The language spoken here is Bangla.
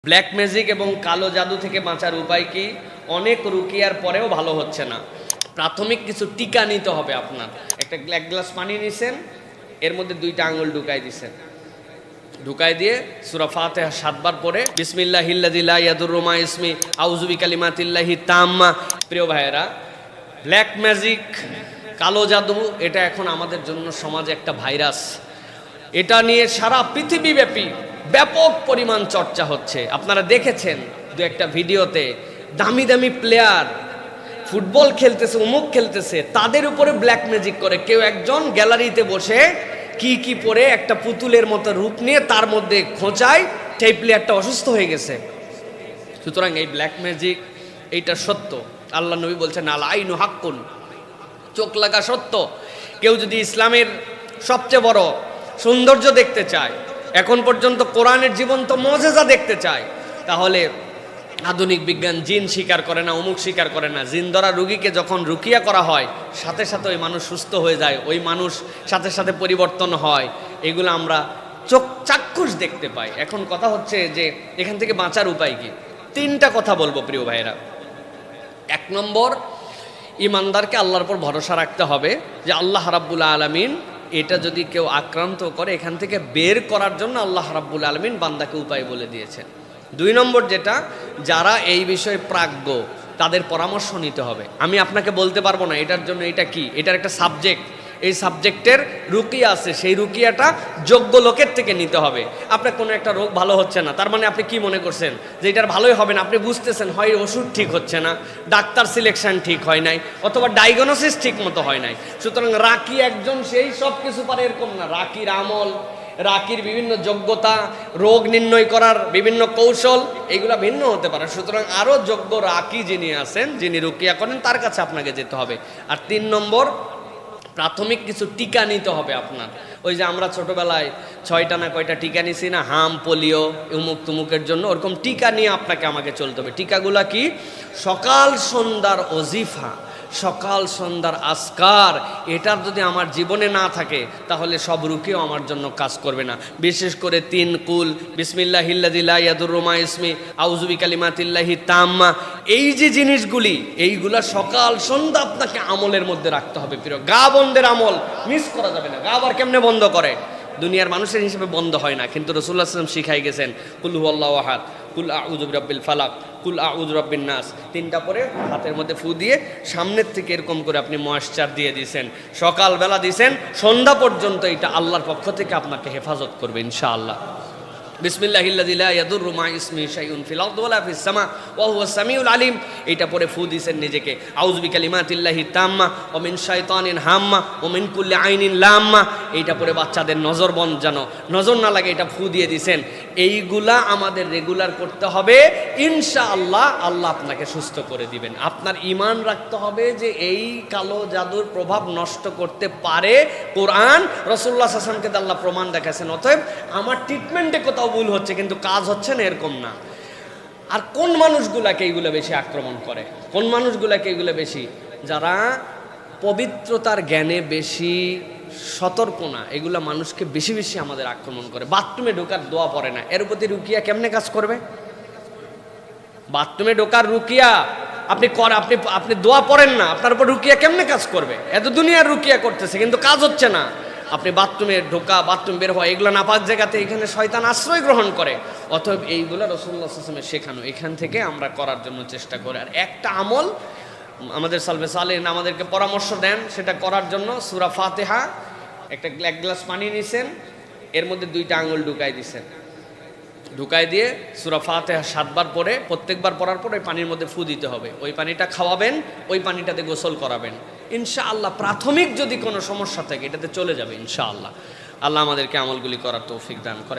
ব্ল্যাক ম্যাজিক এবং কালো জাদু থেকে বাঁচার উপায় কি? অনেক রুকিয়ার পরেও ভালো হচ্ছে না। প্রাথমিক কিছু টিকা নিতে হবে আপনার। এক গ্লাস পানি নিছেন, এর মধ্যে 2টা আঙ্গুল ঢুকাই দিছেন, ঢুকাই দিয়ে সূরা ফাতিহা 7 বার পড়ে বিসমিল্লাহিল্লাযী লা ইয়াদুররু মা ইসমি আউযু বিকালিমাতিল্লাহি তাম্মা। প্রিয় ভাইয়েরা, ব্ল্যাক ম্যাজিক, কালো জাদু, এটা এখন আমাদের জন্য সমাজে একটা ভাইরাস। এটা নিয়ে সারা পৃথিবীব্যাপী ব্যাপক পরিমাণ চর্চা হচ্ছে। আপনারা দেখেছেন দু একটা ভিডিওতে দামি দামি প্লেয়ার ফুটবল খেলতেছে, অমুক খেলতেছে, তাদের উপরে ব্ল্যাক ম্যাজিক করে। কেউ একজন গ্যালারিতে বসে কি পরে একটা পুতুলের মতো রূপ নিয়ে তার মধ্যে খোঁচায়, সেই প্লেয়ারটা অসুস্থ হয়ে গেছে। সুতরাং এই ব্ল্যাক ম্যাজিক এইটা সত্য। আল্লাহ নবী বলছেন আল আইনু হাক্কুন, চোখ লাগা সত্য। কেউ যদি ইসলামের সবচেয়ে বড় সৌন্দর্য দেখতে চায়, এখন পর্যন্ত কোরআনের জীবন্ত মুজিজা দেখতে চায়, তাহলে আধুনিক বিজ্ঞান জিন স্বীকার করে না, অমুক স্বীকার করে না। জিন ধরা রুগীকে যখন রুকিয়া করা হয়, সাথে সাথে ওই মানুষ সুস্থ হয়ে যায়, ওই মানুষ সাথে সাথে পরিবর্তন হয়। এগুলো আমরা চাক্ষুষ দেখতে পাই। এখন কথা হচ্ছে যে এখান থেকে বাঁচার উপায় কি? 3টা কথা বলবো প্রিয় ভাইরা। 1 নম্বর, ইমানদারকে আল্লাহর উপর ভরসা রাখতে হবে যে আল্লাহ রাব্বুল আলামিন এটা যদি কেউ আক্রান্ত করে, এখান থেকে বের করার জন্য আল্লাহ রাব্বুল আলামিন বান্দাকে উপায় বলে দিয়েছেন। 2 নম্বর যেটা, যারা এই বিষয়ে প্রাজ্ঞ তাদের পরামর্শ নিতে হবে। আমি আপনাকে বলতে পারবো না এটার জন্য এটা কি, এটার একটা সাবজেক্ট, এই সাবজেক্টের রুকিয়া আছে, সেই রুকিয়াটা যোগ্য লোকের থেকে নিতে হবে। আপনার কোনো একটা রোগ ভালো হচ্ছে না, তার মানে আপনি কি মনে করছেন যে এটার ভালোই হবে না? আপনি বুঝতেছেন হয় ওষুধ ঠিক হচ্ছে না, ডাক্তার সিলেকশন ঠিক হয় নাই, অথবা ডায়াগনোসিস ঠিক মতো হয় নাই। সুতরাং রাকি একজন সেই সব কিছু পারে এরকম না। রাকির আমল, রাকির বিভিন্ন যোগ্যতা, রোগ নির্ণয় করার বিভিন্ন কৌশল, এগুলো ভিন্ন হতে পারে। সুতরাং আরও যোগ্য রাকি যিনি আছেন, যিনি রুকিয়া করেন, তার কাছে আপনাকে যেতে হবে। আর 3 নম্বর, প্রাথমিক কিছু টিকা নিতে হবে আপনার। ওই যে আমরা ছোটবেলায় 6টা না কয়টা টিকা নিছি না, হাম, পোলিও, উমুক তুমুকের জন্য, ওরকম টিকা নিয়ে আপনাকে আমাকে চলতে হবে। টিকাগুলা কি? সকাল সন্ধ্যার ওজিফা, সকাল সন্ধ্যার আসকার, এটার যদি আমার জীবনে না থাকে তাহলে সব রুকিও আমার জন্য কাজ করবে না। বিশেষ করে 3 কুল, বিসমিল্লাহিল্লাযী লা ইয়াদুররু মা ইসমি আউযু বিকালিমাতিল্লাহি তাম্মা, এই যে জিনিসগুলি, এইগুলা সকাল সন্ধ্যা আপনাকে আমলের মধ্যে রাখতে হবে। প্রিয়, গা বন্ধের আমল মিস করা যাবে না। গা আবার কেমনে বন্ধ করে? দুনিয়ার মানুষের হিসেবে বন্ধ হয় না, কিন্তু রাসূলুল্লাহ সাল্লাল্লাহু আলাইহি ওয়াসাল্লাম শিখাই গেছেন কুল হুয়াল্লাহু আহাদ, কুল আউযু বিরাব্বিল ফালাক, কুল আউযু বিরাব্বিন নাস। 3টা পরে হাতের মধ্যে ফু দিয়ে সামনের থেকে এরকম করে আপনি ময়েশ্চার দিয়ে দিয়েছেন, সকালবেলা দিয়েছেন, সন্ধ্যা পর্যন্ত এটা আল্লাহর পক্ষ থেকে আপনাকে হেফাজত করবে ইনশাআল্লাহ। বিসমিল্লাহিল্লাযী লা ইয়াদুররু মা ইসমিহি শাইউন ফিল আরদি ওয়ালা ফিস সামা ওয়া হুয়াস সামিউল আলিম। এটা পরে ফু দিয়েছেন নিজেকে, আউযু বিকালিমাতিল্লাহি তাম্মা ওয়া মিন শাইতানিন হাম্মা ওয়া মিন কুল্লি আইনিন লাম্মা। এইটা পরে বাচ্চাদের নজর বন্ধ, যেন নজর না লাগে, এটা ফু দিয়ে দিয়েছেন। এইগুলা আমাদের রেগুলার করতে হবে ইনশাআল্লাহ। আল্লাহ আপনাকে সুস্থ করে দিবেন। আপনার ঈমান রাখতে হবে যে এই কালো জাদুর প্রভাব নষ্ট করতে পারে কোরআন, রাসূলুল্লাহ সাল্লাল্লাহু আলাইহি ওয়াসাল্লামকে আল্লাহ প্রমাণ দেখাচ্ছেন। অতএব আমার ট্রিটমেন্টে কোথাও ভুল হচ্ছে কিন্তু কাজ হচ্ছে না, এরকম না। আর কোন মানুষগুলাকে এইগুলো বেশি আক্রমণ করে? কোন মানুষগুলাকে এইগুলো বেশি? যারা পবিত্রতার জ্ঞানে বেশি সতর্ক না, এগুলা মানুষকে বেশি বেশি আমাদের আক্রমণ করে। বাথরুমে ঢোকার দোয়া পড়ে না, এর প্রতি রুকিয়া কেমনে কাজ করবে? বাথরুমে ঢোকার রুকিয়া আপনি দোয়া পড়েন না, আপনার উপর রুকিয়া কেমনে কাজ করবে? এত দুনিয়ার রুকিয়া করতেছে কিন্তু কাজ হচ্ছে না। আপনি বাথরুমে ঢোকা, বাথরুম বের হওয়া, এগুলো নাপাক জায়গাতে, এখানে শয়তান আশ্রয় গ্রহণ করে। অতএব এইগুলো রাসূলুল্লাহ সাল্লাল্লাহু আলাইহি ওয়াসাল্লামের শেখানো, এখান থেকে আমরা করার জন্য চেষ্টা করি। আর একটা আমল আমাদের সালফে সালেহীন আমাদেরকে পরামর্শ দেন, সেটা করার জন্য সূরা ফাতিহা, এক গ্লাস পানি নিছেন, এর মধ্যে 2টা আঙ্গুল ঢুকাই দিছেন, ঢুকাই দিয়ে সূরা ফাতিহা 7 বার পরে, প্রত্যেকবার পড়ার পর ওই পানির মধ্যে ফু দিতে হবে। ওই পানিটা খাওয়াবেন, ওই পানিটাতে গোসল করাবেন ইনশাআল্লাহ। প্রাথমিক যদি কোনো সমস্যা থাকে এটাতে চলে যাবে ইনশাআল্লাহ। আল্লাহ আমাদেরকে আমলগুলি করার তৌফিক দান করেন।